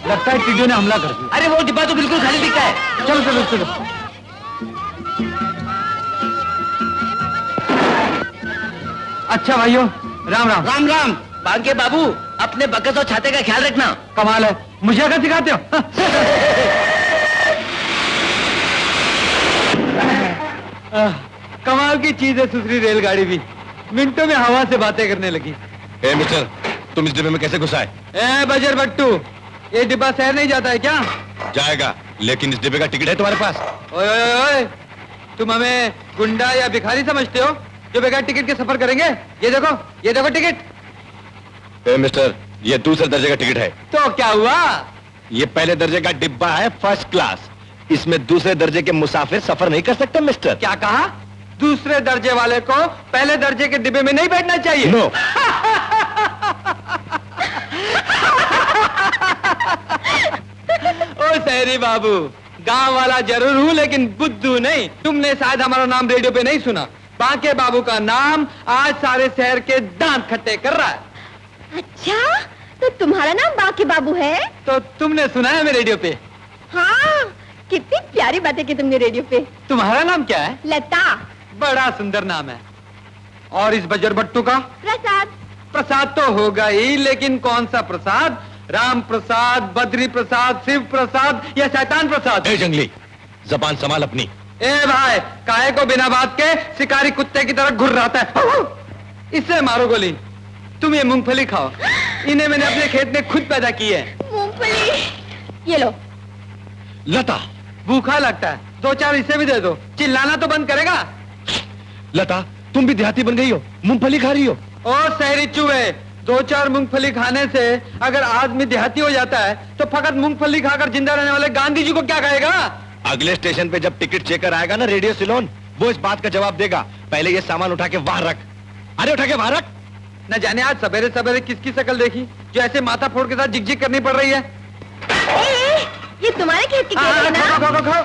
लगता है टिड्डियों ने हमला कर दिया। अरे वो डिब्बा तो बिल्कुल खाली दिखता है। चलो चलो चलो। अच्छा भाइयों, राम राम। राम राम। बांके बाबू, अपने बकस और छाते का ख्याल रखना। कमाल है, मुझे क्या सिखाते हो? कमाल की चीज है सुसरी रेलगाड़ी भी, मिनटों में हवा से बातें करने लगी। ए मिस्टर, तुम इस डिब्बे में कैसे घुस आए? ए बजर बट्टू, ये डिब्बा शहर नहीं जाता है क्या? जाएगा, लेकिन इस डिब्बे का टिकट है तुम्हारे पास? ओए ओए ओए, तुम हमें गुंडा या भिखारी समझते हो जो बगैर टिकट के सफर करेंगे? ये देखो टिकट। ए मिस्टर, ये दूसरे दर्जे का टिकट है। तो क्या हुआ? ये पहले दर्जे का डिब्बा है, फर्स्ट क्लास। इसमें दूसरे दर्जे के मुसाफिर सफर नहीं कर सकते मिस्टर। क्या कहा? दूसरे दर्जे वाले को पहले दर्जे के डिब्बे में नहीं बैठना चाहिए? नो। ओ शहरी बाबू, गांव वाला जरूर हूँ लेकिन बुद्धू नहीं। तुमने शायद हमारा नाम रेडियो पे नहीं सुना। बांके बाबू का नाम आज सारे शहर के दांत खट्टे कर रहा है। अच्छा, तो तुम्हारा नाम बांके बाबू है? तो तुमने सुना है मेरे रेडियो पे? हाँ, कितनी प्यारी बातें की तुमने रेडियो पे। तुम्हारा नाम क्या है? लता। बड़ा सुंदर नाम है। और इस बजर बट्टू का? प्रसाद। प्रसाद तो होगा ही, लेकिन कौन सा प्रसाद? राम प्रसाद, बद्री प्रसाद, शिव प्रसाद या शैतान प्रसाद? ए जंगली, जबान संभाल अपनी। ए भाई, काहे को बिना बात के शिकारी कुत्ते की तरह घुर रहा है? इससे मारो गोली। तुम ये मूंगफली खाओ, इन्हें मैंने अपने खेत में खुद पैदा की है। मूंगफली, ये लो। लता, भूखा लगता है, 2-4 इसे भी दे दो। चिल्लाना तो बंद करेगा? लता, तुम भी देहाती बन गई हो, मूंगफली खा रही हो। ओ शहरी चूहे, 2-4 मूंगफली खाने से अगर आदमी देहाती हो जाता है तो फकत मूंगफली खाकर जिंदा रहने वाले गांधी जी को क्या कहेगा? अगले स्टेशन पे जब टिकट चेकर आएगा ना रेडियो सिलोन, वो इस बात का जवाब देगा। पहले ये सामान उठा के वहां रख। अरे उठा के वहां रख। न जाने आज सवेरे सवेरे किसकी शक्ल देखी जो ऐसे माथा फोड़ के साथ झिकझिक करनी पड़ रही है। ये तुम्हारे खेत की खेत है ना? खाओ, खाओ, खाओ।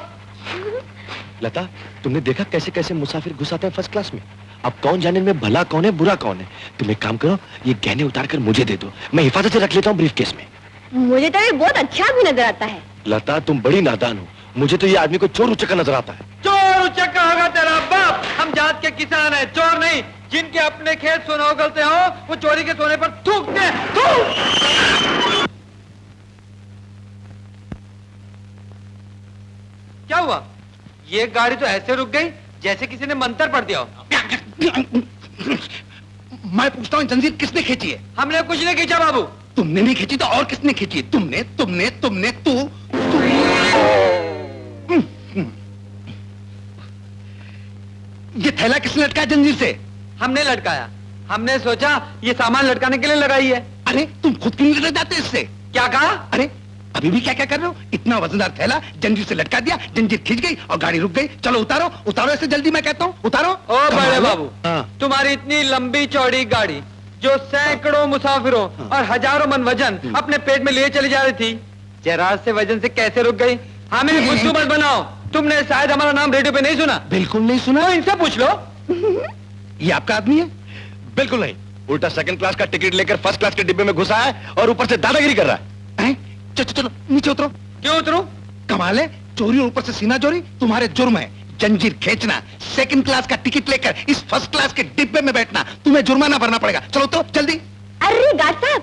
लता, तुमने देखा कैसे कैसे मुसाफिर घुस आते हैं फर्स्ट क्लास में? अब कौन जाने में भला कौन है बुरा कौन है? तुम एक काम करो, ये गहने उतार कर मुझे दे दो, मैं हिफाजत से रख लेता हूँ ब्रीफकेस में। मुझे तो ये बहुत अच्छा भी नजर आता है। लता, तुम बड़ी नादान हो, मुझे तो ये आदमी को चोर उचक्का नजर आता है। चोर उचक्का होगा तेरा बाप। हम जात के किसान हैं, चोर नहीं। जिनके अपने खेत सोना उगलते हो वो चोरी के सोने पर थूकते हैं। थूक। क्या हुआ? ये गाड़ी तो ऐसे रुक गई जैसे किसी ने मंत्र पढ़ दिया हो। मैं पूछता हूँ, जंजीर किसने खींची है? हमने कुछ नहीं खींचा बाबू। तुमने नहीं खींची तो और किसने खींची है? तुमने तुमने तुमने तू ये थैला किसने लटकाया जंजीर से? हमने लटकाया। हमने सोचा ये सामान लटकाने के लिए लगाई है। अरे तुम खुद क्यों नहीं लटक जाते इससे? क्या कहा? अरे अभी भी क्या क्या कर रहे हो? इतना वजनदार थैला जंजीर से लटका दिया, जंजीर खींच गई और गाड़ी रुक गई। चलो उतारो उतारो ऐसे जल्दी, मैं कहता हूँ उतारो। ओ बड़े बाबू, हाँ। तुम्हारी इतनी लंबी चौड़ी गाड़ी जो सैकड़ों मुसाफिरों और हजारों मन वजन अपने पेट में लिए चली जा रही थी, जरा से वजन से कैसे रुक गई? हमें बुद्धू मत बनाओ। तुमने शायद हमारा नाम रेडियो पे नहीं सुना। बिल्कुल नहीं सुना। तो इनसे पूछ लो। ये आपका आदमी है? बिल्कुल नहीं, उल्टा सेकंड क्लास का टिकट लेकर फर्स्ट क्लास के डिब्बे में घुसा है और ऊपर से दादागिरी कर रहा है। चलो चलो नीचे उतरो। क्यों उतरूं? कमाल है, चोरी और ऊपर से सीना चोरी तुम्हारे जुर्म है। जंजीर खींचना, सेकंड क्लास का टिकट लेकर इस फर्स्ट क्लास के डिब्बे में बैठना, तुम्हें जुर्माना भरना पड़ेगा। चलो उतरो जल्दी। अरे गार्ड साहब,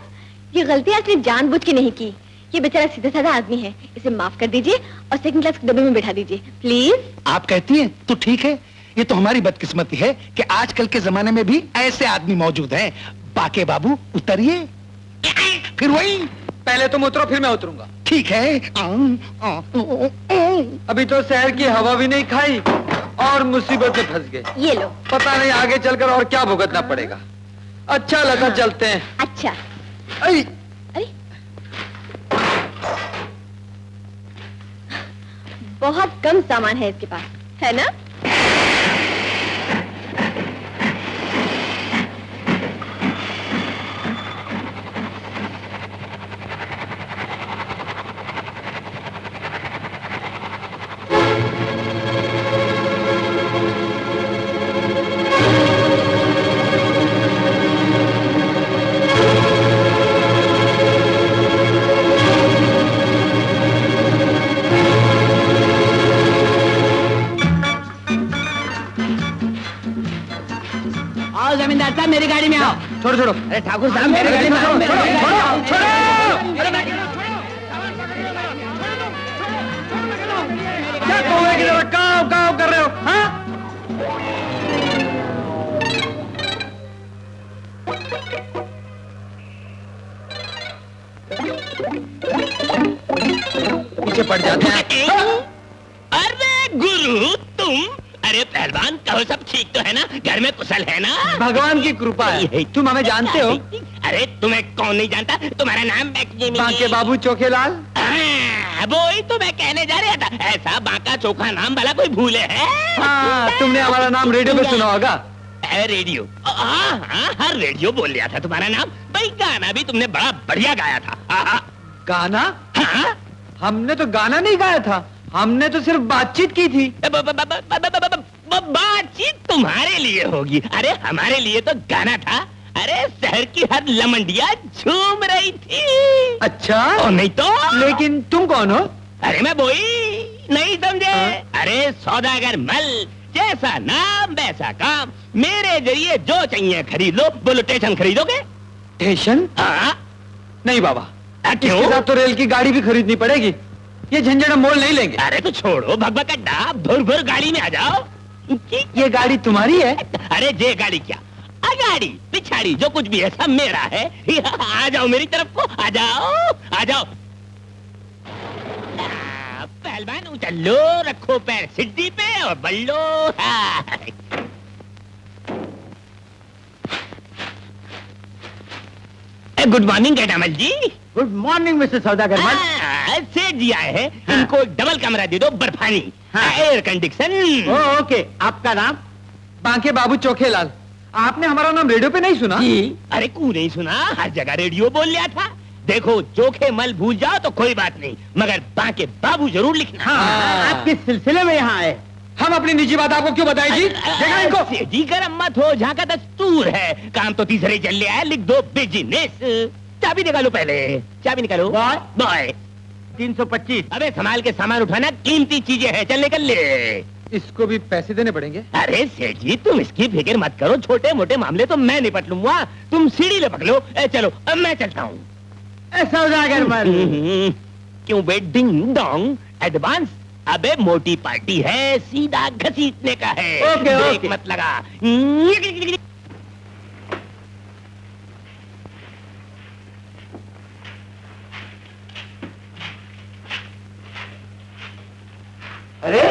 ये गलती आपने जानबूझ के नहीं की। ये बेचारा सीधा साधा आदमी है, इसे माफ कर दीजिए और सेकंड क्लास के डब्बे में बैठा दीजिए प्लीज। आप कहती हैं तो ठीक है। ये तो हमारी बदकिस्मती है कि आजकल के जमाने में भी ऐसे आदमी मौजूद हैं। बाके बाबू उतरिए। फिर वही, पहले तुम उतरो फिर मैं उतरूंगा। ठीक है। अभी तो शहर की हवा भी नहीं खाई और मुसीबत में फंस गए। ये लो। पता नहीं आगे चलकर और क्या भुगतना पड़ेगा। अच्छा लगा, चलते हैं। अच्छा। अरे अरे बहुत कम सामान है इसके पास, है ना? जमींदार साहब मेरी गाड़ी में आओ। छोड़ो छोड़ो। अरे ठाकुर साहब मेरी गाड़ी में आओ, मेरी गाड़ी में आओ। क्या कहोगे कि जरा काव काव कर रहे हो? हाँ? पीछे पड़ जाते हैं। अरे गुरु तुम, अरे पहलवान कहो सब ठीक तो है ना, घर में कुशल है ना? भगवान की कृपा है। तुम हमें जानते हो? अरे तुम्हें कौन नहीं जानता, तुम्हारा नाम बांके बाबू चोखेलाल। वो ही तो मैं कहने जा रहा था, ऐसा बांका चोखा नाम वाला कोई भूले है? हाँ, तुमने हमारा नाम रेडियो पे सुना होगा। रेडियो? हाँ हाँ, हर रेडियो बोल लिया था तुम्हारा नाम। भाई गाना भी तुमने बड़ा बढ़िया गाया था। गाना? हाँ? हमने तो गाना नहीं गाया था, हमने तो सिर्फ बातचीत की थी। बातचीत तुम्हारे लिए होगी, अरे हमारे लिए तो गाना था। अरे शहर की हर लमंडिया झूम रही थी। अच्छा? और नहीं तो? लेकिन तुम कौन हो? अरे मैं वही नहीं समझे? अरे सौदागर मल, जैसा नाम वैसा काम, मेरे जरिए जो चाहिए खरीद लो। बोलो स्टेशन खरीदोगे? स्टेशन? हाँ। नहीं बाबा, क्यों? इसके साथ तो रेल की गाड़ी भी खरीदनी पड़ेगी। ये झंझट हम मोल नहीं लेंगे। अरे तो छोड़ो भगभग अड्डा, भुर भुर गाड़ी में आ जाओ। ये गाड़ी तुम्हारी है? अरे ये गाड़ी क्या, अगाड़ी पिछाड़ी जो कुछ भी है सब मेरा है। आ जाओ मेरी तरफ को, आ जाओ आ जाओ। पहलवान उछल लो, रखो पैर सिड्डी पे और बढ़ लो। गुड मॉर्निंग कैटामल जी। गुड मॉर्निंग मिस्टर सौदागर मल। सेठ जी आए हैं, इनको डबल कमरा दे दो, बर्फानी, एयर कंडीशन। ओके, आपका नाम? बांके बाबू चोखेलाल। आपने हमारा नाम रेडियो पे नहीं सुना? अरे क्यों नहीं सुना, हर जगह रेडियो बोल लिया था। देखो चोखे मल भूल जाओ तो कोई बात नहीं, मगर बांके बाबू जरूर लिखना। आप किस सिलसिले में यहाँ आए? हम अपनी निजी बात आपको क्यों बताएं जी? देखा इनको? सेठ जी गरम मत हो, जहाँ का दस्तूर है। काम तो तीसरे चल लिया है, लिख दो बिजनेस। चाबी निकालो पहले, चाबी निकालो। बॉय 325। अबे संभाल के सामान उठाना, कीमती चीजें हैं, चल निकल ले। इसको भी पैसे देने पड़ेंगे? अरे सेठ जी तुम इसकी फिक्र मत करो, छोटे मोटे मामले तो मैं निपट लूंगा। तुम सीढ़ी लपक लो। चलो अब मैं चलता हूँ। सौदागर मल। क्यों बे डिंग डोंग एडवांस? अबे मोटी पार्टी है, सीधा घसीटने का है। Okay, break okay. मत लगा। अरे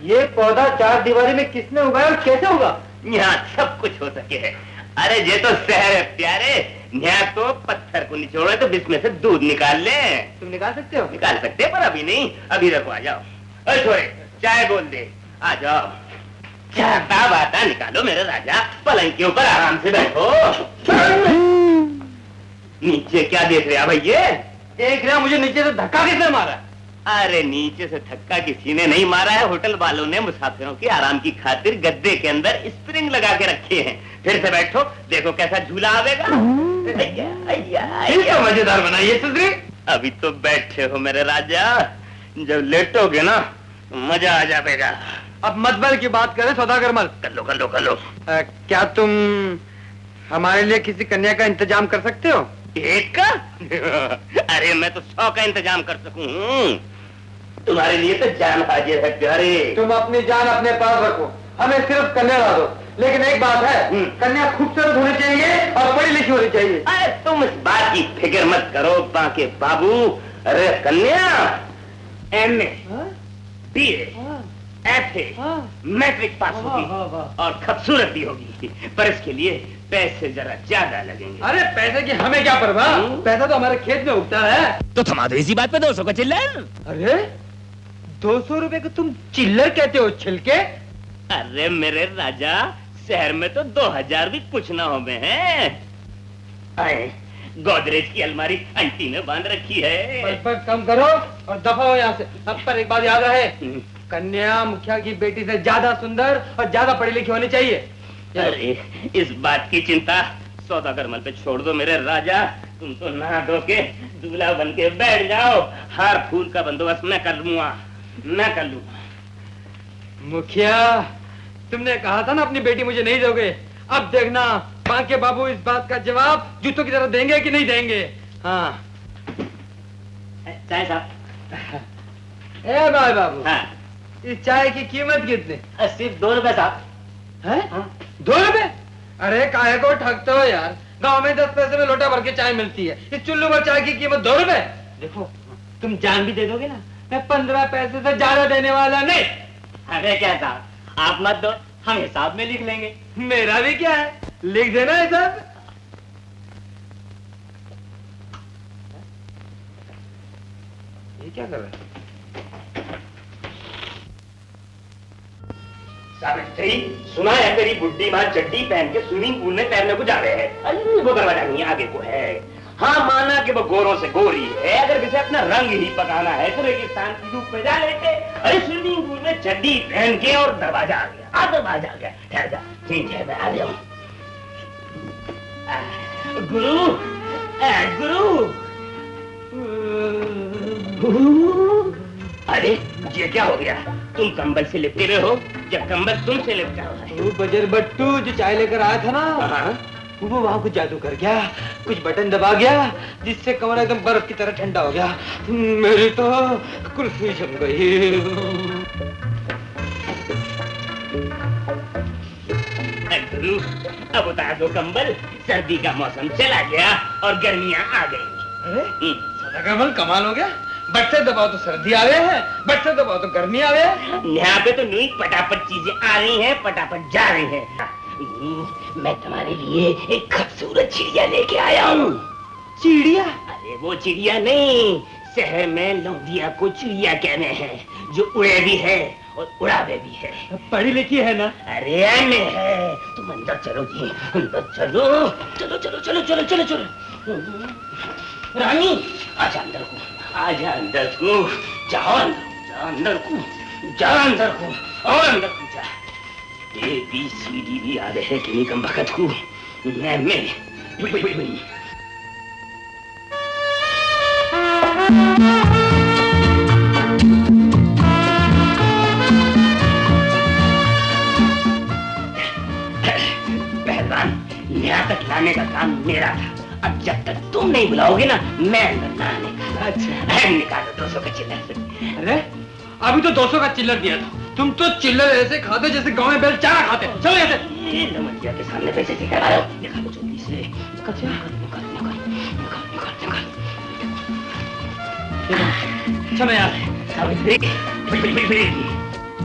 ये पौधा चार दीवारी में किसने उगाया और कैसे होगा? यहाँ सब कुछ हो सके है। अरे ये तो शहर है प्यारे, यहाँ तो पत्थर को निचोड़े तो इसमें से दूध निकाल ले। तुम निकाल सकते हो? निकाल सकते हैं, पर अभी नहीं, अभी रखो। आ जाओ। अरे छोरे चाय बोल दे, आ जाओ। चाहता बाता निकालो मेरे राजा, पलंग के ऊपर आराम से बैठो। नीचे क्या देख रहे भैया? देख रहे हो मुझे नीचे से धक्का किसने मारा? अरे नीचे से धक्का किसी ने नहीं मारा है, होटल वालों ने मुसाफिरों के आराम की खातिर गद्दे के अंदर स्प्रिंग लगा के रखे हैं। फिर से बैठो, देखो कैसा झूला आवेगा। तो मजेदार बनाइए सुधरी। अभी तो बैठे हो मेरे राजा, जब लेटोगे ना मजा आ जाएगा। अब मतबल की बात करें सौदागर मल। कर लो कर लो कर लो। क्या तुम हमारे लिए किसी कन्या का इंतजाम कर सकते हो? एक का? अरे मैं तो 100 का इंतजाम कर सकूं। तुम्हारे लिए तो जान हाजिर है प्यारे। तुम अपनी जान अपने पास रखो, हमें सिर्फ कन्या ला दो। लेकिन एक बात है, कन्या खूबसूरत होनी चाहिए और पढ़ी लिखी होनी चाहिए। अरे तुम इस बात की फिक्र मत करो बांके बाबू। अरे कन्या MA, BA, FA, matric pass होगी और खूबसूरत भी होगी, पर इसके लिए पैसे जरा ज्यादा लगेंगे। अरे पैसे की हमें क्या परवाह, पैसा तो हमारे खेत में उगता है। तो थमा दो इसी बात पे 200 का चिल्लर। अरे 200 रुपए को तुम चिल्लर कहते हो? छिलके? अरे मेरे राजा, शहर में तो 2000 भी कुछ ना हो में है। आए, गोदरेज की अलमारी आंटी ने बांध रखी है। पर कम करो और दफा हो यहाँ से। अब पर एक बात याद रहे, कन्या मुखिया की बेटी से ज्यादा सुंदर और ज्यादा पढ़ी लिखी होनी चाहिए। अरे इस बात की चिंता सौदागर मल पे छोड़ दो मेरे राजा। तुम तो नहा धो के दूल्हा बन के बैठ जाओ, हार फूल का बंदोबस्त मैं कर लूंगा, मैं कर लूंगा। मुखिया, तुमने कहा था ना अपनी बेटी मुझे नहीं दोगे। अब देखना बांके बाबू इस बात का जवाब जूतों की तरह देंगे कि नहीं देंगे। हाँ चाय साहब। ए भाई बाबू, हाँ इस चाय की कीमत कितनी सिर्फ 2 रुपए साहब। है? हाँ। 2 रुपए? अरे काहे को ठगते हो यार, गांव में 10 पैसे में लोटा भर के चाय मिलती है, इस चुल्लू भर चाय की कीमत 2 रुपए। देखो तुम जान भी दे दोगे ना, मैं 15 पैसे से ज्यादा देने वाला नहीं। अरे क्या साहब, आप मत दो, हम हिसाब में लिख लेंगे। मेरा भी क्या है, लिख देना है सब। ये क्या कर रहा है? सावित्री, सुना है तेरी बुड्ढी माँ चड्डी पहन के स्विमिंग पूल में तैरने को जा रहे हैं। अरे वो दरवाजा नहीं, आगे को है। हाँ माना कि वो गोरों से गोरी है, अगर किसे अपना रंग ही पकाना है तो रेगिस्तान की धूप में जा लेते। अरे स्विमिंग पूल में चड्डी पहन के और दरवाजा आ गया, दरवाजा आ गया। ठहर जा, ठीक है मैं आ जाऊं। गुरु, गुरु। अरे ये क्या हो गया, तुम कंबल से लिपटे रहे हो या कंबल तुमसे लिपटा हुआ है? वो बजर बट्टू जो चाय लेकर आया था ना, हाँ? वो वहां कुछ जादू कर गया, कुछ बटन दबा गया जिससे कमरा एकदम बर्फ की तरह ठंडा हो गया। मेरी तो कुल्फी जम गई। गुरु, अब उतार दो कंबल, सर्दी का मौसम चला गया और गर्मियां आ गई। अरे सदाकमल कमाल हो गया, बट से दबाओ तो सर्दी आ गए है, बट से दबाओ तो गर्मी आ गए। यहाँ पे तो न्यू पटापट चीजें आ रही हैं, पटापट जा रही हैं। मैं तुम्हारे लिए एक खूबसूरत चिड़िया लेके आया हूँ। चिड़िया? अरे वो चिड़िया नहीं, शहर में लौंडिया को चिड़िया कहने हैं, जो उड़े भी है और उड़ावे भी है। पढ़ी लिखी है ना? अरे एमए है। तुम अंदर चलो जी, अंदर चलो, चलो चलो चलो चलो चलो चलो। रानी आजा अंदर को, आजा अंदर को, जाओ अंदर को, जाओ अंदर को और अंदर को जा। ABCD भी आ रहे कि नहीं कम वक्त को। मैं पहलवान, यहाँ तक लाने का काम मेरा था। अब जब तक तुम नहीं बुलाओगे ना, मैं अंदर ना आने का। अच्छा निकालो 200 का चिल्लर। अरे अभी तो 200 का चिल्लर दिया था, तुम तो चिल्लर ऐसे खाते जैसे गांव में बैल चारा खाते। चलो ऐसे लमंजिया के सामने पैसे दिखा रहा हो, निकालो जल्दी से। निकाल। चलो यार। सावित्री,